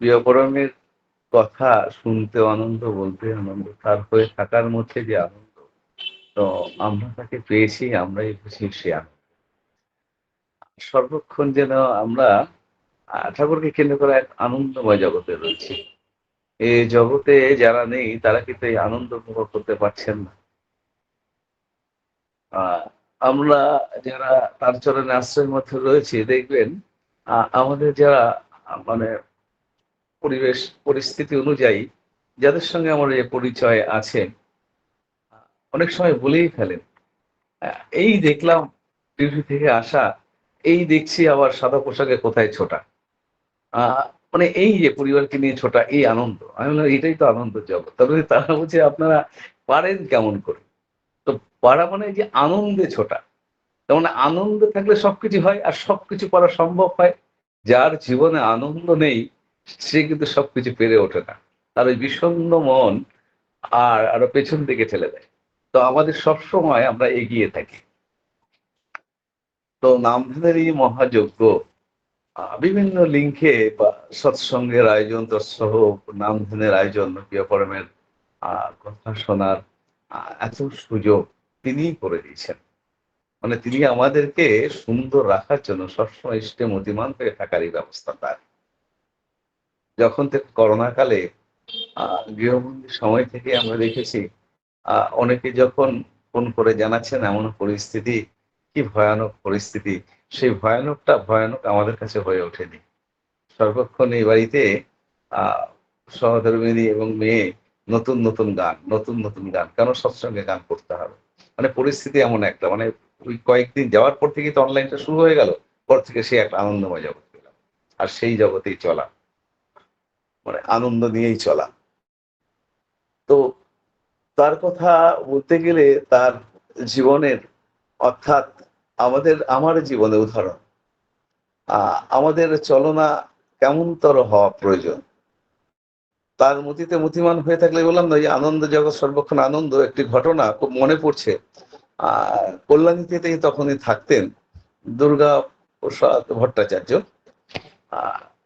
প্রিয়করণের কথা শুনতে আনন্দ, বলতে আনন্দ, তার হয়ে থাকার মধ্যে যে আনন্দ, তো আমরা তাকে পেয়েছি, আমরাই বুঝি সে আনন্দ। সর্বক্ষণ যেন আমরা ঠাকুরকে কেন্দ্র করে এক আনন্দময় জগতে রয়েছি। এই জগতে যারা নেই তারা কিন্তু এই আনন্দ উপভোগ করতে পারছেন না। আ আমরা যারা তার চরণে আশ্রয়ের মধ্যে রয়েছি দেখবেন আমাদের যারা মানে পরিবেশ পরিস্থিতি অনুযায়ী যাদের সঙ্গে আমার এই পরিচয় আছে, আ অনেক সময় বলেই ফেলেন, আ "এই দেখলাম ডিউটি থেকে আসা, এই দেখছি আবার সাদা পোশাকে কোথায় ছোটা।" আ মানে এই যে পরিবারকে নিয়ে ছোটা এই আনন্দ। আমি বললাম এটাই তো আনন্দের জগৎ। তবে তারা বলছে আপনারা পারেন কেমন করে? তো পারা মানে যে আনন্দে ছোটা। তার মানে আনন্দে থাকলে সবকিছু হয় আর সবকিছু করা সম্ভব হয়। যার জীবনে আনন্দ নেই সে কিন্তু সবকিছু পেরে ওঠে না। তার ওই বিষণ্ণ মন আরো পেছন দিকে ঠেলে দেয়। তো আমাদের সবসময় আমরা এগিয়ে থাকি। তো নামধামের এই মহাযজ্ঞ বিভিন্ন লিঙ্কে বা সৎসঙ্গের আয়োজন তৎসহ নামধামের আয়োজন প্রিয়পরমের আ কথা শোনার এত সুযোগ তিনিই করে দিয়েছেন। মানে তিনি আমাদেরকে সুন্দর রাখার জন্য সবসময় মতিমান হয়ে থাকারই ব্যবস্থা তার। যখন থেকে করোনা কালে আ গৃহবন্দির সময় থেকে আমরা দেখেছি অনেকে যখন ফোন করে জানাচ্ছেন এমন পরিস্থিতি, কি ভয়ানক পরিস্থিতি। সেই ভয়ানকটা ভয়ানক আমাদের কাছে হয়ে ওঠেনি। সর্বক্ষণ এই বাড়িতে আ সহধর্মিণী এবং মেয়ে নতুন গান, নতুন গান। কেন সৎসঙ্গে গান করতে হবে? মানে পরিস্থিতি এমন একটা মানে ওই কয়েকদিন যাওয়ার পর থেকেই তো অনলাইনটা শুরু হয়ে গেল। পর থেকে সে একটা আনন্দময় জগৎ পেলাম। আর সেই জগতেই চলা। মানে আনন্দ নিয়েই চলা। তো তার কথা বলতে গেলে তার জীবনের অর্থাৎ আমার জীবনে উদাহরণ। আ আমাদের চলনা কেমনতর হওয়া প্রয়োজন। তার মতিতে মতিমান হয়ে থাকলে বললাম না, এই আনন্দ জগৎ সর্বক্ষণ আনন্দ একটি ঘটনা খুব মনে পড়ছে। আ কল্যাণীতে তিনি তখনই থাকতেন দুর্গা প্রসাদ ভট্টাচার্য। আ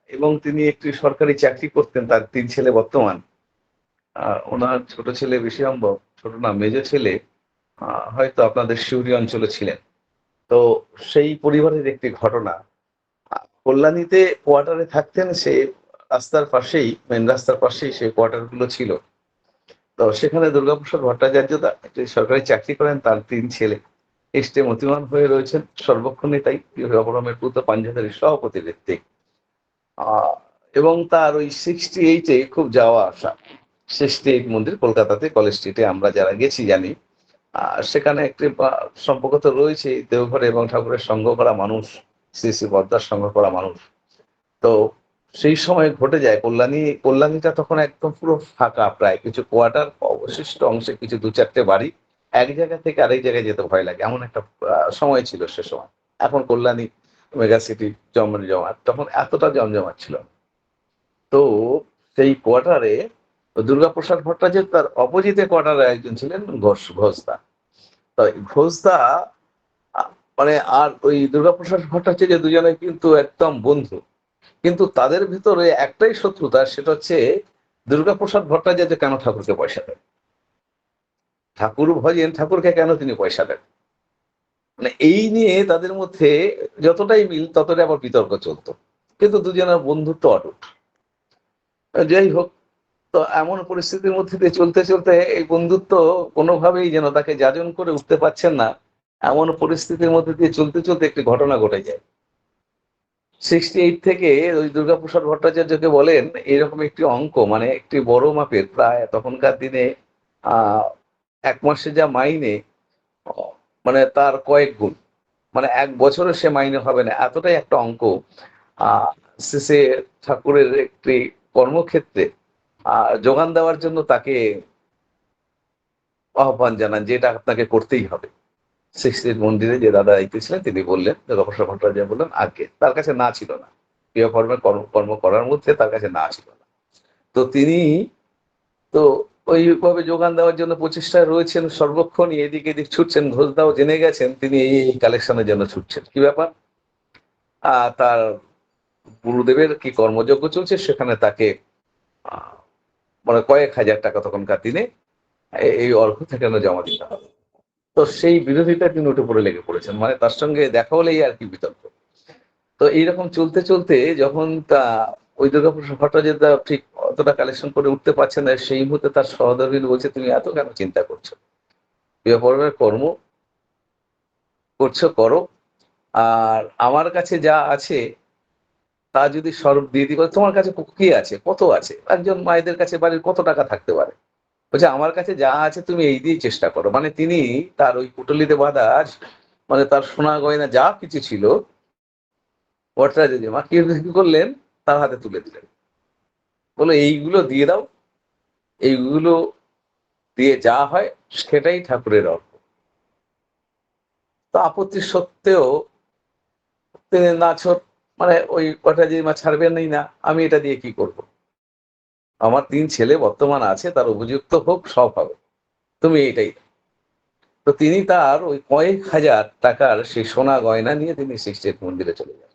এবং তিনি একটি সরকারি চাকরি করতেন। তার ৩ ছেলে বর্তমান। আ উনার ছোট ছেলে বিশ্বম্ভর, ছোট না মেজো ছেলে আ হয়তো আপনাদের সিউড়ি অঞ্চলে ছিলেন। তো সেই পরিবারের একটি ঘটনা। আ কল্যাণীতে কোয়ার্টারে থাকতেন সে রাস্তার পাশেই, মেইন রাস্তার পাশেই সেই কোয়ার্টার গুলো ছিল। তো সেখানে দুর্গাপ্রসাদ ভট্টাচার্য একটি সরকারি চাকরি করেন, তার ৩ ছেলে। মতিমান হয়ে রয়েছেন সর্বক্ষণই তাই অপরামের পূত পাঞ্জাবের সভাপতি ঋত্বিক। আ এবং তার ওই 68 এ খুব যাওয়া আসা। 68 মন্দির কলকাতাতে কলেজ স্ট্রিটে আমরা যারা গেছি জানি। আ সেখানে একটি সম্পর্ক তো রয়েছেই দেওঘরে এবং ঠাকুরের সঙ্গ করা মানুষ, শ্রী পদ্মার সঙ্গ করা মানুষ। তো সেই সময় ঘটে যায় কল্যাণীটা তখন একদম পুরো ফাঁকা প্রায়। কিছু কোয়ার্টার, অবশিষ্ট অংশে কিছু ২-৪ টে বাড়ি। এক জায়গা থেকে আরেক জায়গায় যেতে ভয় লাগে। এমন একটা সময় ছিল সে সময়। এখন কল্যাণী মেগা সিটি জমজমাট। তখন এতটা জমজমাট ছিল না। তো সেই কোয়ার্টারে দুর্গাপ্রসাদ ভট্টাচার্য তার অপোজিটে কোয়ার্টারে একজন ছিলেন ঘোষদা। তো ঘোষদা আ মানে আর ওই দুর্গাপ্রসাদ ভট্টাচার্য দুজনে কিন্তু একদম বন্ধু। কিন্তু তাদের ভিতরে একটাই শত্রুতা সেটা হচ্ছে দুর্গাপ্রসাদ ভট্টাচার্য কেন ঠাকুরকে পয়সা দেন? ঠাকুর ভজেন, ঠাকুরকে কেন তিনি পয়সা দেন? মানে এই নিয়ে তাদের মধ্যে যতটাই মিল ততটাই আবার বিতর্ক চলত। কিন্তু দুজনের বন্ধুত্ব অটুট। যাই হোক, তো এমন পরিস্থিতির মধ্যে দিয়ে চলতে এই বন্ধুত্ব কোনোভাবেই যেন তাকে যাজন করে উঠতে পারছেন না। এমন পরিস্থিতির মধ্যে দিয়ে চলতে একটি ঘটনা ঘটে যায়। 68 থেকে ওই দুর্গাপ্রসাদ ভট্টাচার্যকে বলেন এরকম একটি অঙ্ক মানে একটি বড় মাপের প্রায় তখনকার দিনে আ ১ মাসে যা মাইনে অ মানে তার কয়েক গুণ। মানে ১ বছরে সে মাইনে হবে না। এতটাই একটা অঙ্ক আ শেষে ঠাকুরের একটি কর্মক্ষেত্রে আ যোগান দেওয়ার জন্য তাকে আহ্বান জানান যে, "এটা আপনাকে করতেই হবে।" ৬৬ মন্দিরে যে দাদা দায়িত্বে ছিলেন তিনি বললেন, দুর্গাপ্রসাদ ভট্টাচার্য বললেন, "আজ্ঞে।" তার কাছে না ছিল না। গৃহকর্মের কর্ম করার মধ্যে তার কাছে না ছিল না। তো তিনি তো ওইভাবে যোগান দেওয়ার জন্য প্রচেষ্টায় রয়েছেন সর্বক্ষণই এদিক এদিক ছুটছেন। ঘোষদাও জেনে গেছেন তিনি এই কালেকশন এর জন্য ছুটছেন। কি ব্যাপার? তার গুরুদেবের কি কর্মযজ্ঞ চলছে, সেখানে তাকে মানে কয়েক হাজার টাকা তখনকার দিনে এই অর্ঘ্য সেখানে জমা দিতে হবে। তো সেই বিরোধিতা তিনি উঠে পড়ে লেগে পড়েছেন, মানে তার সঙ্গে দেখা হলেই আর কি বিতর্ক। তো এইরকম চলতে চলতে যখন তা ওই দুর্গাপ্রসাদ ভট্টাচার্য ঠিক অতটা কালেকশন করে উঠতে পারছে না, সেই মুহূর্তে তার সহধর্মিনী বলছে, তুমি এত কেন চিন্তা করছো, বিবাহ কর্ম করছো করো, আর আমার কাছে যা আছে তা যদি স্বরূপ দিয়ে দিই, তোমার কাছে কি আছে, কত আছে, একজন মায়েদের কাছে বাড়ির কত টাকা থাকতে পারে, বলছে আমার কাছে যা আছে তুমি এই দিয়ে চেষ্টা করো। মানে তিনি তার ওই পুটলিতে বাঁধা মানে তার সোনা গয়না যা কিছু ছিল, ভট্টাচার্য মা কি করলেন, তার হাতে তুলে দিলেন, বলে এইগুলো দিয়ে দাও, এইগুলো দিয়ে যা হয় সেটাই ঠাকুরের অর্থ। তো আপত্তি সত্ত্বেও তিনি মানে ওই ভট্টাচার্য মা ছাড়বেনই না, আমি এটা দিয়ে কি করব, আমার 3 ছেলে বর্তমান আছে, তার উপযুক্ত হোক, সব হবে, তুমি এইটাই। তো তিনি তার ওই কয়েক হাজার টাকার সেই সোনা গয়না নিয়ে তিনি সেই স্টেট মন্দিরে চলে যান,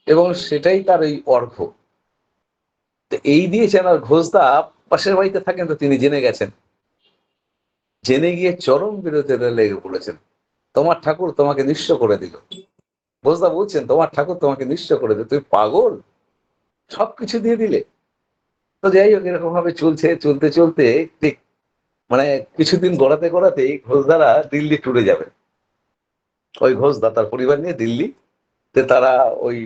এবং সেটাই তার ওই অর্ঘ্য। তো এই দিয়েছেন। আর ঘোষদা পাশের বাড়িতে থাকেন, তো তিনি জেনে গেছেন, জেনে গিয়ে চরম বিরোধিতা লেগে পড়েছেন, তোমার ঠাকুর তোমাকে নিঃস্ব করে দিল। ঘোষদা বলছেন, তোমার ঠাকুর তোমাকে নিঃস্ব করে দিল, তুমি পাগল, সবকিছু দিয়ে দিলে। তো যাই হোক, এরকম ভাবে চলতে চলতে ঠিক মানে কিছুদিন গড়াতে গড়াতেই ঘোষদারা দিল্লি ট্যুরে যাবেন। ওই ঘোষদা তার পরিবার নিয়ে দিল্লিতে তারা ওই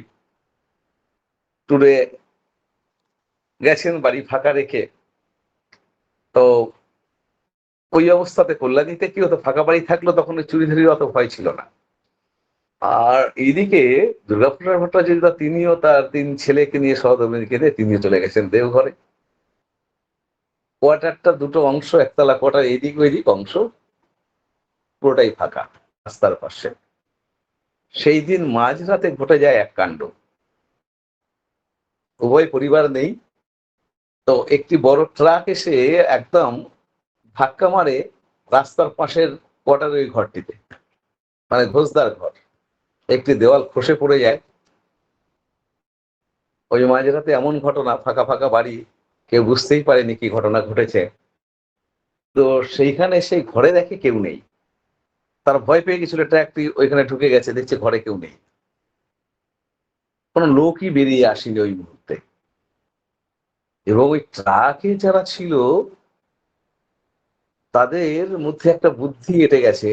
ট্যুরে গেছেন, বাড়ি ফাঁকা রেখে। তো ওই অবস্থাতে কল্যাণীতে কি হতো, ফাঁকা বাড়ি থাকলো তখন ওই চুরিধারির অত ভয় ছিল না। আর এইদিকে দুর্গাপ্রসাদ ভট্টাচার্য তিনিও তার 3 ছেলেকে নিয়ে সহধর্মিণীকে নিয়ে তিনিও চলে গেছেন দেওঘরে। কোয়ার্টারটা দুটো অংশ, একতলা কোয়ার্টার, এইদিক ওইদিক অংশ পুরোটাই ফাঁকা রাস্তার পাশে। সেই দিন মাঝরাতে ঘটে যায় এক কাণ্ড। উভয় পরিবার নেই, তো একটি বড় ট্রাক এসে একদম ধাক্কা মারে রাস্তার পাশের কোয়ার্টারের ওই ঘরটিতে, মানে ঘোষদার ঘর। একটি দেওয়াল খসে পড়ে যায়। ওই মাঝরাতে এমন ঘটনা, ফাঁকা ফাঁকা বাড়ি, কেউ বুঝতেই পারেনি কি ঘটনা ঘটেছে। তো সেইখানে সেই ঘরে দেখে কেউ নেই, তার ভয় পেয়ে গেছিল, ট্রাকটি ওইখানে ঢুকে গেছে, দেখছে ঘরে কেউ নেই, কোনো লোকই বেরিয়ে আসেনি ওই মুহূর্তে। এবং ওই ট্রাকে যারা ছিল তাদের মধ্যে একটা বুদ্ধি এঁটে গেছে,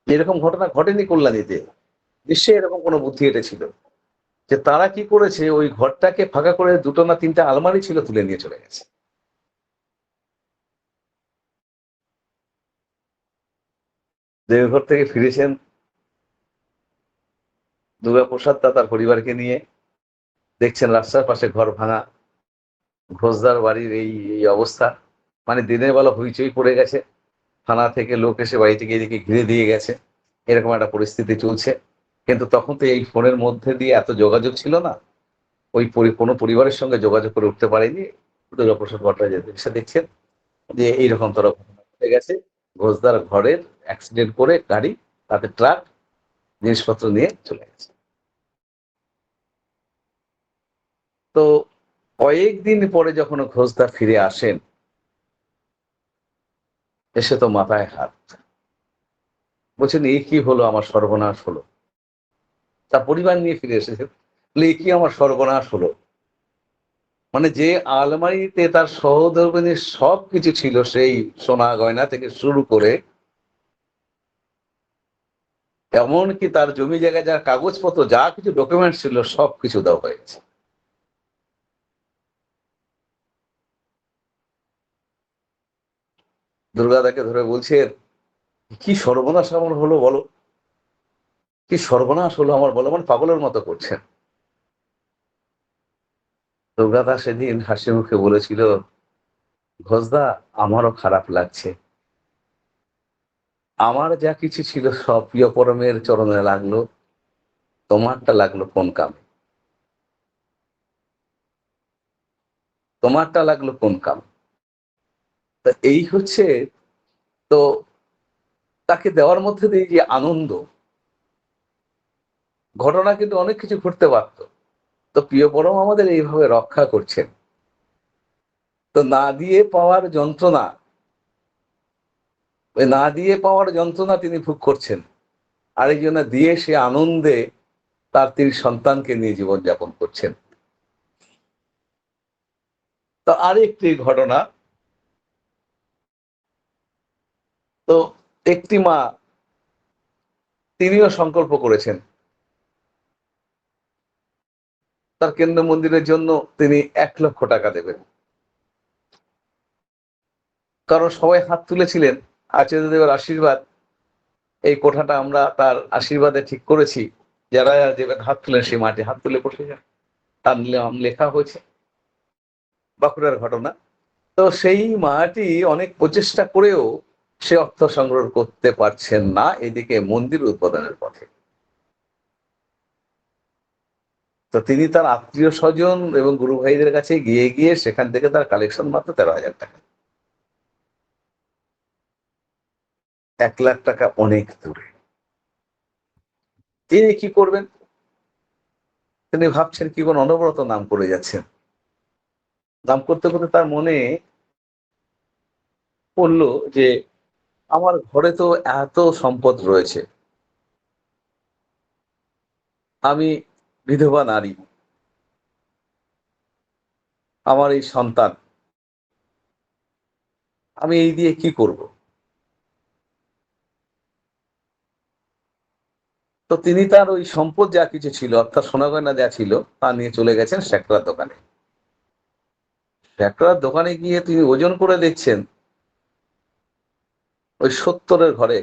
এরকম ঘটনা ঘটেনি কল্যাণীতে, নিশ্চয়ই এরকম কোনো বুদ্ধি এঁটেছিল, যে তারা কি করেছে, ওই ঘরটাকে ফাঁকা করে 2টো না 3টা আলমারি ছিল, তুলে নিয়ে চলে গেছে। দেওঘর থেকে ফিরেছেন দুর্গাপ্রসাদ দা তার পরিবারকে নিয়ে, দেখছেন রাস্তার পাশে ঘর ভাঙা, ঘোষদার বাড়ির এই এই অবস্থা। মানে দিনের বেলা হইচই পড়ে গেছে, থানা থেকে লোক এসে বাড়ি থেকে এদিকে ঘিরে দিয়ে গেছে, এরকম একটা পরিস্থিতি চলছে। কিন্তু তখন তো এই ফোনের মধ্যে দিয়ে এত যোগাযোগ ছিল না, ওই কোনো পরিবারের সঙ্গে যোগাযোগ করে উঠতে পারেনি। দুর্গাপ্রসাদ ভট্টাচার্য এসে দেখছেন যে এইরকম তোর ঘটনা ঘটে গেছে, ঘোষদার ঘরের অ্যাক্সিডেন্ট করে গাড়ি, তাতে ট্রাক জিনিসপত্র নিয়ে চলে গেছে। তো কয়েকদিন পরে যখন ঘোষদা ফিরে আসেন, এসে তো মাথায় হাত, বলছেন এই কি হলো, আমার সর্বনাশ হলো। তার পরিবার নিয়ে ফিরে এসেছেন, বলে এ কি আমার সর্বনাশ হলো। মানে যে আলমারিতে তার সহধর্মিনীর সব কিছু ছিল, সেই সোনা গয়না থেকে শুরু করে এমনকি তার জমি জায়গায় যা কাগজপত্র, যা কিছু ডকুমেন্টস ছিল, সব কিছু দেওয়া হয়ে গেছে। দুর্গাদাকে ধরে বলছে, কি সর্বনাশ আমার হলো বলো, কি সর্বনাশ হলো আমার বলো, মানে পাগলের মতো করছেন। দুর্গাদা সেদিন হাসি মুখে বলেছিল, ঘোষদা আমারও খারাপ লাগছে, আমার যা কিছু ছিল সব প্রিয় পরমের চরণে লাগলো, তোমারটা লাগলো কোন কামে, তোমারটা লাগলো কোন কাম। তা এই হচ্ছে, তো তাকে দেওয়ার মধ্যে দিয়ে যে আনন্দ, ঘটনা কিন্তু অনেক কিছু ঘটতে পারত। তো প্রিয় পরম আমাদের এইভাবে রক্ষা করছেন। তো না দিয়ে পাওয়ার যন্ত্রণা, ওই না দিয়ে পাওয়ার যন্ত্রণা তিনি ভোগ করছেন। আরেকজনে দিয়ে সে আনন্দে তার ৩ সন্তানকে নিয়ে জীবনযাপন করছেন। তো আরেকটি ঘটনা, তো একটি মা তিনিও সংকল্প করেছেন তার কেন্দ্র মন্দিরের জন্য তিনি ১,০০,০০০ টাকা দেবেন। কারণ সবাই হাত তুলেছিলেন আচার্যদেবের আশীর্বাদ, এই কোঠাটা আমরা তার আশীর্বাদে ঠিক করেছি। যারা দেবেন হাত তুলেন সেই মাটি হাত তুলে বসে যান। তার নাম লেখা হয়েছে, বাঁকুড়ার ঘটনা। তো সেই মাটি অনেক প্রচেষ্টা করেও সে অর্থ সংগ্রহ করতে পারছেন না, এদিকে মন্দির উদ্বোধনের পথে। তো তিনি তার আত্মীয় স্বজন এবং গুরু ভাইদের কাছে গিয়ে সেখান থেকে তার কালেকশন মাত্র ১৩,০০০ টাকা। ১,০০,০০০ টাকা অনেক দূরে। তিনি কি করবেন? তিনি ভাবছেন কি কোন অনবরত নাম করে যাচ্ছেন। নাম করতে করতে তার মনে পড়ল যে আমার ঘরে তো এত সম্পদ রয়েছে, আমি বিধবা নারী, আমার এই সন্তান, আমি এই দিয়ে কি করব? তো তিনি তার ওই সম্পদ যা কিছু ছিল অর্থাৎ সোনা গয়না যা ছিল তা নিয়ে চলে গেছেন স্যাকরার দোকানে। স্যাকরার দোকানে গিয়ে তিনি ওজন করে দেখছেন ওই ৭০-এর ঘরে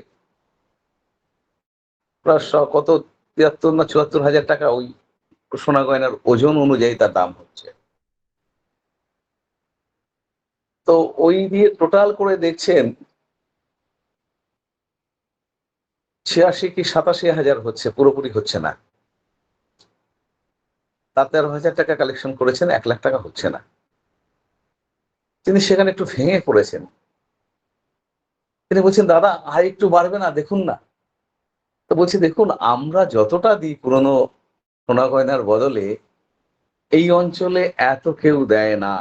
প্রায় কত ৭৩ না ৭৪,০০০ টাকা ওই সোনা গয়নার ওজন অনুযায়ী তার দাম হচ্ছে। তো ওই দিয়ে টোটাল করে দেখছেন ৮৬ কি ৮৭,০০০ হচ্ছে, পুরোপুরি হচ্ছে না। তার ১৩,০০০ টাকা কালেকশন করেছেন, ১,০০,০০০ টাকা হচ্ছে না। তিনি সেখানে একটু ভেঙে পড়েছেন। তিনি বলছেন, দাদা আর একটু বাড়বে না, দেখুন না। তো বলছি, দেখুন আমরা যতটা দিই পুরনো সোনা গয়নার বদলে এই অঞ্চলে এত কেউ দেয় না।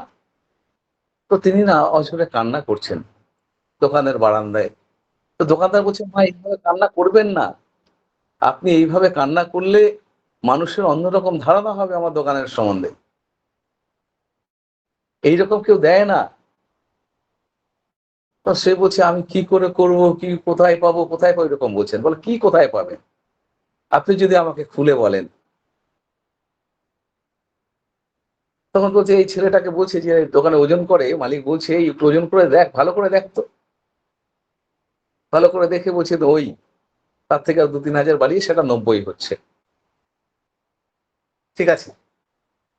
তো তিনি না অঝরে কান্না করছেন দোকানের বারান্দায়। তো দোকানদার বলছে, মা এইভাবে কান্না করবেন না। আপনি এইভাবে কান্না করলে মানুষের অন্যরকম ধারণা হবে আমার দোকানের সম্বন্ধে। এইরকম কেউ দেয় না। তো সে বলছে, আমি কি করে করব, কি কোথায় পাবো, কোথায় পাবো, এরকম বলছেন। বলে, কি কোথায় পাবেন? আপনি যদি আমাকে খুলে বলেন। তখন বলছে, এই ছেলেটাকে বলছে যে দোকানে ওজন করে, মালিক বলছে, এই একটু ওজন করে দেখ, ভালো করে দেখ তো। ভালো করে দেখে বলছে, তো ওই তার থেকে আর ২-৩ হাজার বাড়িয়ে সেটা ৯০ হচ্ছে। ঠিক আছে,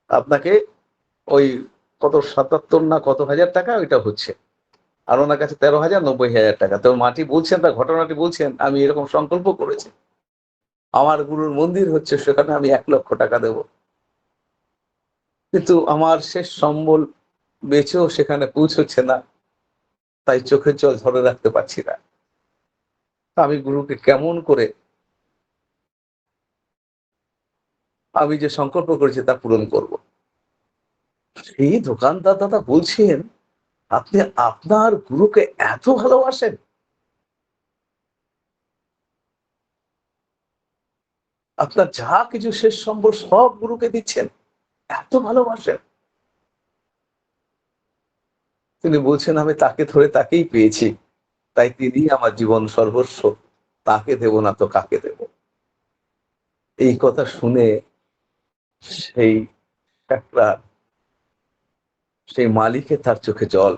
আপনাকে ওই কত ৭৭ না কত হাজার টাকা ওইটা হচ্ছে। আর ওনার কাছে ১৩,০০০, ৯০,০০০ টাকা। তো মাটি বলছেন, তার ঘটনাটি বলছেন, আমি এরকম সংকল্প করেছি। আমার গুরুর মন্দির হচ্ছে, সেখানে আমি ১,০০,০০০ টাকা দেব। কিন্তু আমার শেষ সম্বল বেঁচেও সেখানে পৌঁছচ্ছে না। তাই চোখের জল ধরে রাখতে পারছি না। আমি গুরুকে কেমন করে আমি যে সংকল্প করেছি তা পূরণ করব? সেই দোকানদার দাদা বলছেন, আপনি আপনার গুরুকে এত ভালোবাসেন? আপনার যা কিছু শেষ সম্বল সব গুরুকে দিচ্ছেন? এত ভালোবাসেন? তিনি বলছেন, আমি তাকে ধরে তাকেই পেয়েছি। তাই তিনিই আমার জীবন সর্বস্ব। তাকে দেব না তো কাকে দেব? এই কথা শুনে সেই একটা সেই মালিকের তার চোখে জল।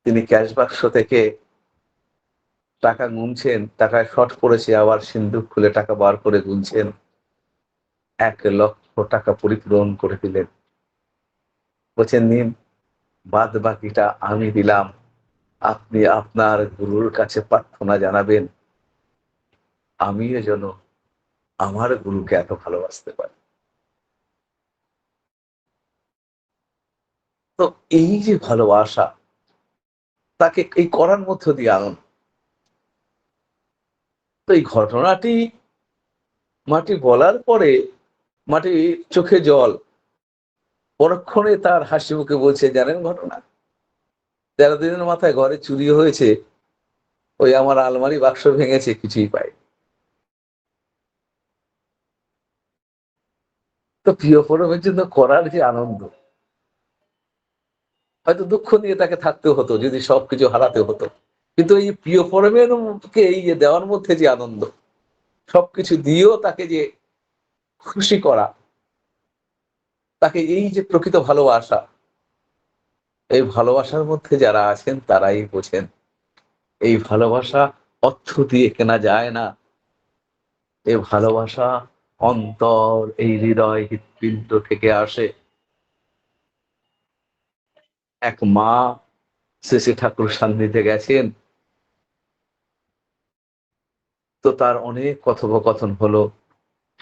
তিনি ক্যাশ বাক্স থেকে টাকা গুনছেন, টাকায় শর্ট পড়েছে, আবার সিন্দুক খুলে টাকা বার করে গুনছেন। ১,০০,০০০ টাকা পরিপূরণ করে দিলেন। বলছেন, নিন, বাদ বাকিটা আমি দিলাম। আপনি আপনার গুরুর কাছে প্রার্থনা জানাবেন, আমিও যেন আমার গুরুকে এত ভালোবাসতে পারি। তো এই যে ভালোবাসা, তাকে এই করার মধ্য দিয়ে আনন্দ। তো এই ঘটনাটি মাটি বলার পরে মাটি চোখে জল, পরক্ষণে তার হাসি মুখে বলছে, জানেন ঘটনা, 13 দিনের মাথায় ঘরে চুরি হয়েছে, ওই আমার আলমারি বাক্স ভেঙেছে, কিছুই পাই। তো প্রিয় পরমের জন্য করার যে আনন্দ, হয়তো দুঃখ নিয়ে তাকে থাকতে হতো যদি সবকিছু হারাতে হতো, কিন্তু এই প্রিয় পরমের কে এই যে দেওয়ার মধ্যে যে আনন্দ, সবকিছু দিয়েও তাকে যে খুশি করা, তাকে এই যে প্রকৃত ভালোবাসা, এই ভালোবাসার মধ্যে যারা আছেন তারাই বোঝেন। এই ভালোবাসা অর্থ দিয়ে কেনা যায় না। এই ভালোবাসা অন্তর, এই হৃদয় হৃৎপিণ্ড থেকে আসে। এক মা শ্রী ঠাকুর সান্নিধ্যে গেছেন, তো তার অনেক কথোপকথন হলো।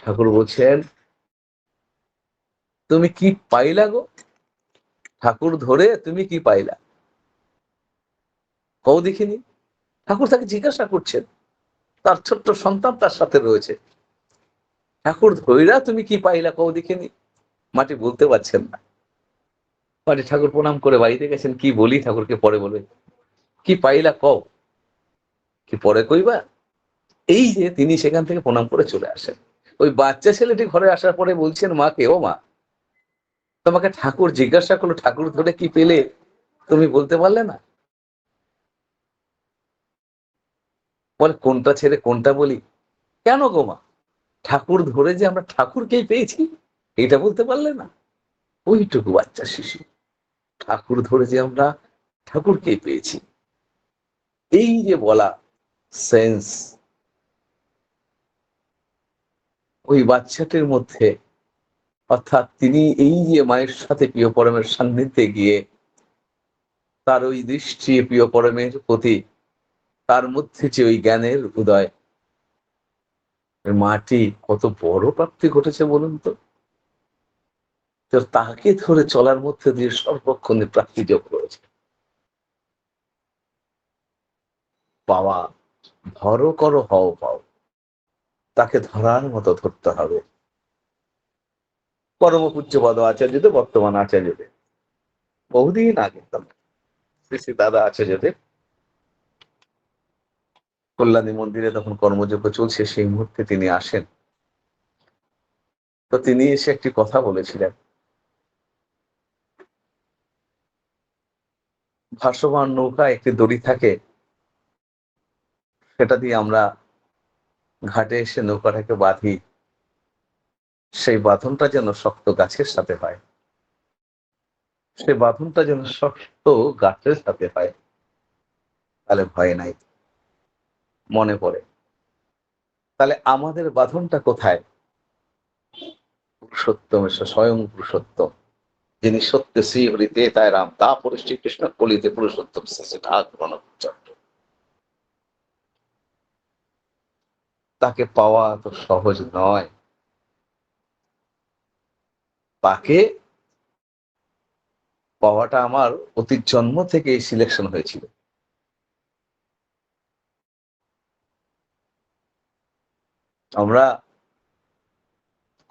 ঠাকুর বলছেন, তুমি কি পাইলা গো? ঠাকুর ধরে তুমি কি পাইলা কও দেখিনি। ঠাকুর তাকে জিজ্ঞাসা করছেন, তার ছোট্ট সন্তান তার সাথে রয়েছে। ঠাকুর ধইরা তুমি কি পাইলা কও দেখিনি। মাটি বলতে পারছেন না। মাটি ঠাকুর প্রণাম করে বাড়িতে গেছেন, কি বলি ঠাকুরকে পরে বলবে, কি পাইলা কও, কি পরে কইবা। এই যে তিনি সেখান থেকে প্রণাম করে চলে আসেন। ওই বাচ্চা ছেলেটি ঘরে আসার পরে বলছেন মাকে, ও মা, তোমাকে ঠাকুর জিজ্ঞাসা করলো ঠাকুর ধরে কি পেলে, তুমি বলতে পারলে না। বলে কোনটা ছেড়ে কোনটা বলি। কেন গো মা, ঠাকুর ধরে যে আমরা ঠাকুরকেই পেয়েছি এটা বলতে পারলে না। ওইটুকু বাচ্চা শিশু, ঠাকুর ধরে যে আমরা ঠাকুরকেই পেয়েছি, এই যে বলা সেন্স, ওই বাচ্চাটির মধ্যে, অর্থাৎ তিনি এই যে মায়ের সাথে প্রিয় পরমের সান্নিধ্যে গিয়ে তার ওই দৃষ্টি প্রিয় পরমের প্রতি, তার মধ্যে যে ওই জ্ঞানের উদয়, মাটি কত বড় প্রাপ্তি ঘটেছে বলুন তো। তাকে ধরে চলার মধ্যে দিয়ে সর্বক্ষণে প্রাপ্তি যোগ রয়েছে। পাওয়া ধরো করো হও পাও, তাকে ধরার মতো ধরতে হবে। পরম পূজ্যপদ আচার্যদের, বর্তমান আচার্যদের, বহুদিন আগে শ্রী শ্রী দাদা আচার্যদের কল্যাণী মন্দিরে তখন কর্মযজ্ঞ চলছে, সেই মুহূর্তে তিনি আসেন। তো তিনি এসে একটি কথা বলেছিলেন, ভাসমান নৌকা একটি দড়ি থাকে, সেটা দিয়ে আমরা ঘাটে এসে নৌকাটাকে বাঁধি, সেই বাঁধনটা যেন শক্ত গাছের সাথে হয়, সেই বাঁধনটা যেন শক্ত গাছের সাথে হয়, তাহলে ভয় নাই। মনে পড়ে, তাহলে আমাদের বাঁধনটা কোথায়? পুরুষোত্তম এসে স্বয়ং পুরুষোত্তম, যিনি সত্য শ্রী হরিতে তাই রাম, তারপরে শ্রীকৃষ্ণ, কলিতে পুরুষোত্তম ঠাকুর। তাকে পাওয়া তো সহজ নয়। তাকে পাওয়াটা আমার অতীত জন্ম থেকে সিলেকশন হয়েছিল। আমরা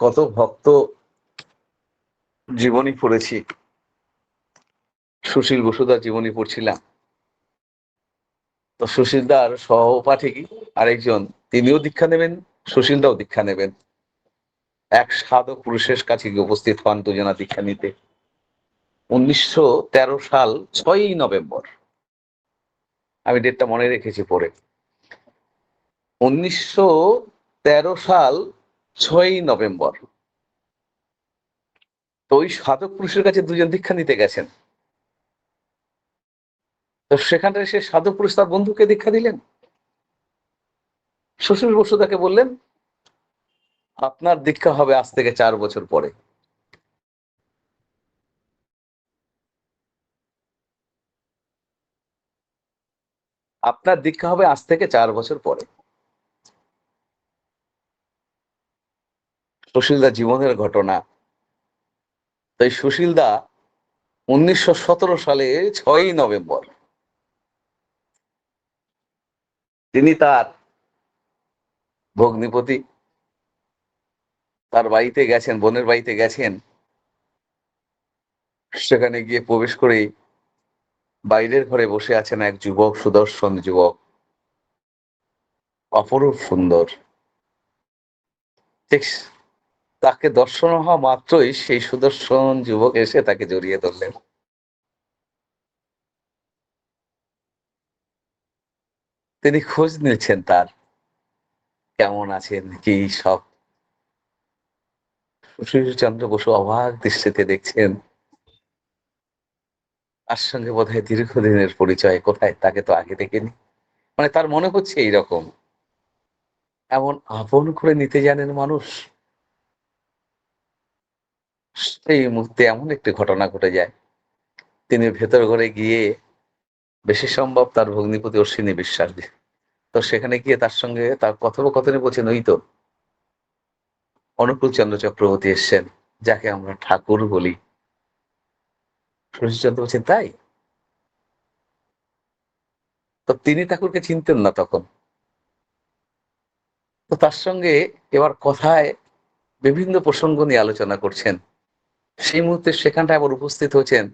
কত ভক্ত জীবনী পড়েছি, সুশীল বসুদার জীবনী পড়ছিলাম, তো সুশীলদার সহপাঠী আরেকজন, তিনিও দীক্ষা নেবেন, সুশীলদাও দীক্ষা নেবেন। এক সাধক পুরুষের কাছে গিয়ে উপস্থিত হন দুজনা দীক্ষা নিতে। 1913 সাল 6ই নভেম্বর, আমি ডেটটা মনে রেখেছি পরে। 1913 সাল 6ই নভেম্বর, তো ওই সাধক পুরুষের কাছে দুজন দীক্ষা নিতে গেছেন। তো সেখানে সে সাধক পুরুষ তার বন্ধুকে দীক্ষা দিলেন। সুশীল বসু তাকে বললেন, আপনার দীক্ষা হবে আজ থেকে 4 বছর পরে। আপনার দীক্ষা হবে আজ থেকে 4 বছর পরে। সুশীলদা জীবনের ঘটনা। তাই সুশীলদা 1917 সালে 6ই নভেম্বর, তিনি তার ভগ্নিপতি তার বাড়িতে গেছেন, বোনের বাড়িতে গেছেন। সেখানে গিয়ে প্রবেশ করেই বাইরের ঘরে বসে আছেন এক যুবক, সুদর্শন যুবক, অপরূপ সুন্দর। ঠিক তাকে দর্শন হওয়া মাত্রই সেই সুদর্শন যুবক এসে তাকে জড়িয়ে ধরলেন। তিনি খোঁজ নিচ্ছেন তার, কেমন আছেন, কি সব। সুশীলচন্দ্র বসু অবাক দৃষ্টিতে দেখছেন, তার সঙ্গে বোধহয় দীর্ঘদিনের পরিচয়, কোথায় তাকে তো আগে দেখিনি। মানে তার মনে হচ্ছে এইরকম, এমন আপন করে নিতে জানেন মানুষ। সেই মুহূর্তে এমন একটি ঘটনা ঘটে যায়, তিনি ভেতর ঘরে গিয়ে বেশি সম্ভব তার ভগ্নিপতি অশ্বিনী বিশ্বাস, তো সেখানে গিয়ে তার সঙ্গে তার কথোপকথনে বলছেন, ওই তো অনুকূল চন্দ্র চক্রবর্তী এসছেন, যাকে আমরা ঠাকুর বলি। শশীচন্দ্র বলছেন, তাই? তো তিনি ঠাকুরকে চিনতেন না তখন। তো তার সঙ্গে এবার কথায় বিভিন্ন প্রসঙ্গ নিয়ে আলোচনা করছেন। সেই মুহূর্তে সেখানটায় আবার উপস্থিত হয়েছেন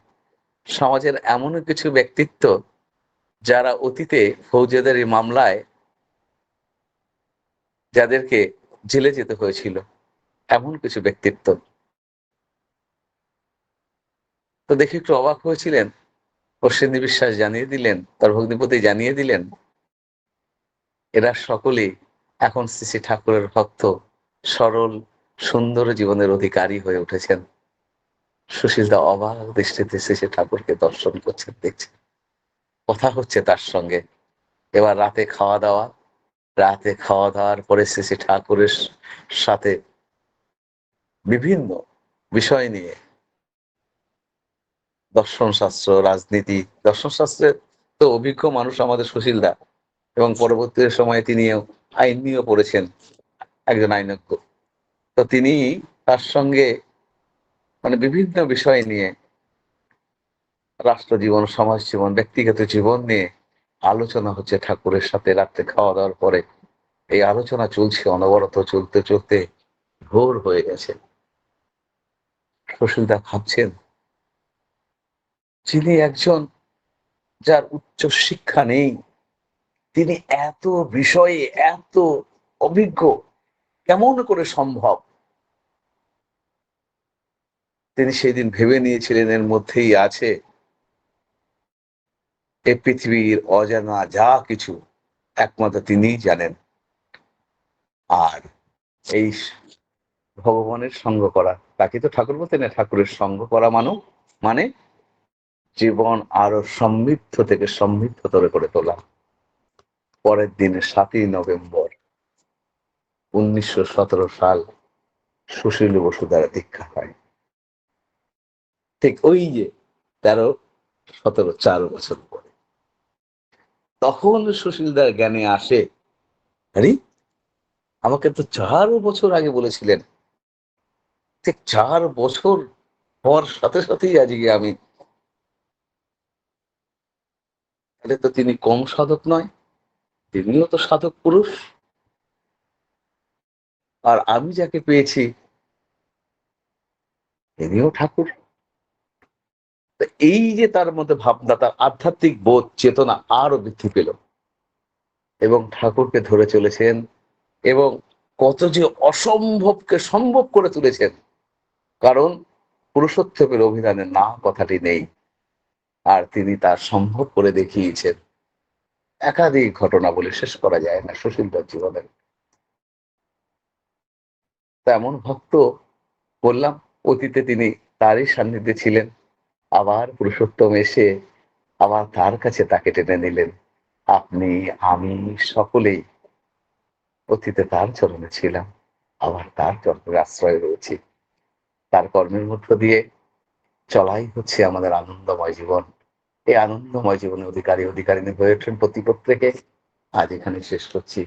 সমাজের এমন কিছু ব্যক্তিত্ব যারা অতীতে ফৌজদারি মামলায় যাদেরকে জেলে যেতে হয়েছিল, এমন কিছু ব্যক্তিত্ব। তো দেখে একটু অবাক হয়েছিলেন। অশ্বিনী বিশ্বাস জানিয়ে দিলেন, তার ভগ্নিপতি জানিয়ে দিলেন, এরা সকলেই এখন শ্রী শ্রী ঠাকুরের ভক্ত, সরল সুন্দর জীবনের অধিকারী হয়ে উঠেছেন। সুশীলদা অবাক দৃষ্টিতে শ্রী শ্রী ঠাকুরকে দর্শন করছেন, দেখছেন, কথা হচ্ছে তার সঙ্গে। এবার রাতে খাওয়া দাওয়ার পরে শ্রী শ্রী ঠাকুরের সাথে বিভিন্ন বিষয় নিয়ে, দর্শন শাস্ত্র, রাজনীতি, দর্শন শাস্ত্রের তো অভিজ্ঞ মানুষ আমাদের সুশীলদা, এবং পরবর্তী সময়ে তিনিও আইন নিয়েও পড়েছেন, একজন আইনজ্ঞ। তো তিনি তার সঙ্গে মানে বিভিন্ন বিষয় নিয়ে, রাষ্ট্র জীবন, সমাজ জীবন, ব্যক্তিগত জীবন নিয়ে আলোচনা হচ্ছে ঠাকুরের সাথে রাত্রে খাওয়া দাওয়ার পরে। এই আলোচনা চলছে অনবরত, চলতে চলতে ভোর হয়ে গেছে। সুশীলদা ভাবছেন, যিনি একজন যার উচ্চ শিক্ষা নেই, তিনি এত বিষয়ে এত অভিজ্ঞ, কেমন করে সম্ভব? তিনি সেদিন ভেবে নিয়েছিলেন এর মধ্যেই আছে এ পৃথিবীর অজানা যা কিছু, একমাত্র তিনিই জানেন। আর এই ভগবানের সঙ্গ করা, তাকে তো ঠাকুর বলতেন না, ঠাকুরের সঙ্গ করা মানে জীবন আরো সমৃদ্ধ থেকে সমৃদ্ধতর করে তোলা। পরের দিন 7ই নভেম্বর 1917 সাল সুশীল বসু দ্বারা দীক্ষা হয়। ঠিক ওই যে 13-17-4 বছর পরে তখন সুশীলদার জ্ঞানে আসে, আরে আমাকে তো 4 বছর আগে বলেছিলেন। ঠিক 4 বছর হওয়ার সাথে সাথেই আজকে আমি, তাহলে তো তিনি কম সাধক নয়, তিনিও তো সাধক পুরুষ। আর আমি যাকে পেয়েছি তিনিও ঠাকুর। এই যে তার মধ্যে ভাবনা, তার আধ্যাত্মিক বোধ চেতনা আরো বৃদ্ধি পেল, এবং ঠাকুরকে ধরে চলেছেন, এবং কত যে অসম্ভবকে সম্ভব করে তুলেছেন। কারণ পুরুষোত্তমের অভিধানে না কথাটি নেই, আর তিনি তার সম্ভব করে দেখিয়েছেন। একাধিক ঘটনা বলে শেষ করা যায় না সুশীলদার জীবনের। তেমন ভক্ত, বললাম, অতীতে তিনি তারই সান্নিধ্যে ছিলেন, আবার পুরুষোত্তম এসে আবার তার কাছে তাকে টেনে নিলেন। আপনি, আমি, সকলেই অতীতে তার চরণে ছিলাম, আবার তার চরণের আশ্রয় রয়েছি। তার কর্মের মধ্য দিয়ে চলাই হচ্ছে আমাদের আনন্দময় জীবন। এই আনন্দময় জীবনের অধিকারিণী হয়ে ওঠেন প্রতি প্রত্যেকে। আজ এখানে শেষ করছি।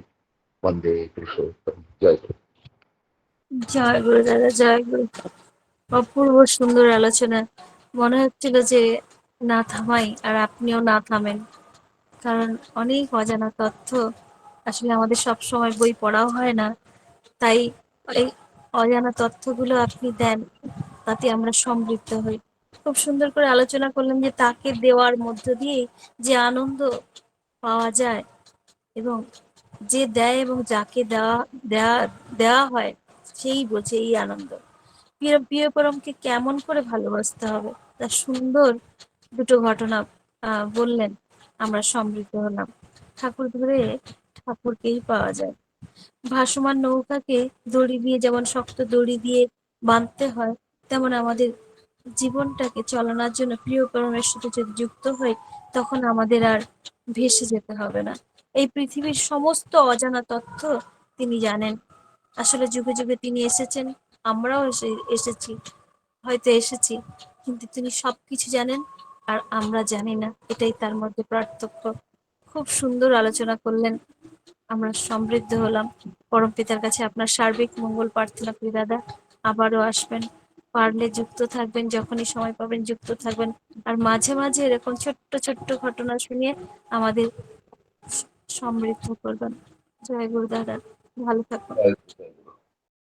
বন্দে পুরুষোত্তম। জয় গুরু। জয় গুরু দাদা, জয় গুরু। অপূর্ব সুন্দর আলোচনা। মনে হচ্ছিল যে না থামাই, আর আপনিও না থামেন, কারণ অনেক অজানা তথ্য আসলে আমাদের সব সময় বই পড়াও হয় না, তাই এই অজানা তথ্যগুলো আপনি দেন, তাতে আমরা সমৃদ্ধ হই। খুব সুন্দর করে আলোচনা করলেন যে তাকে দেওয়ার মধ্য দিয়ে যে আনন্দ পাওয়া যায়, এবং যে দেয় এবং যাকে দেওয়া দেওয়া হয় সেই বোঝে এই আনন্দ। প্রিয় প্রিয় পরমকে কেমন করে ভালোবাসতে হবে তা সুন্দর দুটো ঘটনা বললেন, আমরা সমৃদ্ধ হলাম। ঠাকুর ধরে ঠাকুরকেই পাওয়া যায়। ভাসমান নৌকাকে দড়ি দিয়ে, যেমন শক্ত দড়ি দিয়ে বাঁধতে হয়, তেমন আমাদের জীবনটাকে চালানোর জন্য প্রিয় পরমের সাথে যদি যুক্ত হই, তখন আমাদের আর ভেসে যেতে হবে না। এই পৃথিবীর সমস্ত অজানা তথ্য তিনি জানেন। আসলে যুগে যুগে তিনি এসেছেন, আমরাও এসেছি, হয়তো এসেছি, কিন্তু তিনি সবকিছু জানেন আর আমরা জানি না, এটাই তার মধ্যে পার্থক্য। খুব সুন্দর আলোচনা করলেন, আমরা সমৃদ্ধ হলাম। পরমপিতার কাছে আপনার সার্বিক মঙ্গল প্রার্থনা করি দাদা। আবারও আসবেন, পারলে যুক্ত থাকবেন, যখনই সময় পাবেন যুক্ত থাকবেন। আর মাঝে মাঝে এরকম ছোট্ট ছোট্ট ঘটনা শুনিয়ে আমাদের সমৃদ্ধ করবেন। জয় গুরু দাদা, ভালো থাকুন।